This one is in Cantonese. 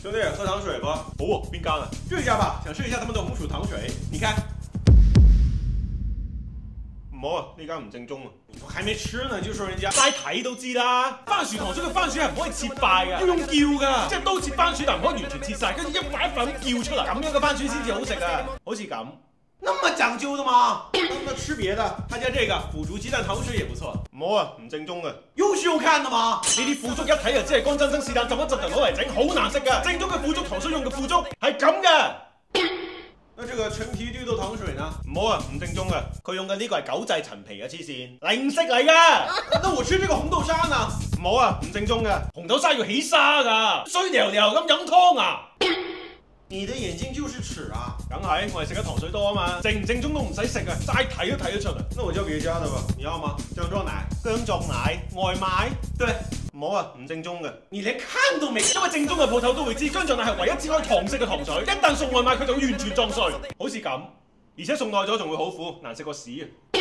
兄弟，喝糖水不？好啊，邊間啊？這家吧，想試一下他們的紅薯糖水。你看，唔好啊，呢間唔正宗啊。我還沒吃呢，就說人家齋睇都知啦。番薯糖水嘅番薯係唔可以切塊㗎，要用叫㗎，即係刀切番薯，但唔可以完全切晒，跟住一塊一塊咁叫出嚟，咁樣嘅番薯先至好食啊！好似咁。 那麼講究的嗎？那吃別的，他家這個腐竹雞蛋糖水也不錯。唔好啊，唔正宗嘅。又是用看的嗎？呢啲腐竹一睇就只係乾爭爭是但浸一浸就攞嚟整，好難食㗎。正宗嘅腐竹糖水用嘅腐竹係咁嘅。那這個陳皮綠豆糖水呢？唔好啊，唔正宗嘅。佢用嘅呢個係狗製陳皮嘅黐線，零食嚟㗎。那我吃這個紅豆沙呢？唔好啊，唔正宗嘅。紅豆沙要起沙㗎，衰尿尿咁飲湯啊！ 你的眼睛就是尺啊！梗係，我係食得糖水多啊嘛，正唔正宗都唔使食啊，齋睇都睇得出啊。那我叫別家的吧，你要嗎？薑撞奶，薑撞奶外賣，對，唔好啊，唔正宗嘅。你連看都未，因為正宗嘅鋪頭都會知薑撞奶係唯一只可以堂食嘅糖水，一旦送外賣佢就會完全撞碎，好似咁，而且送耐咗仲會好苦，難食過屎啊！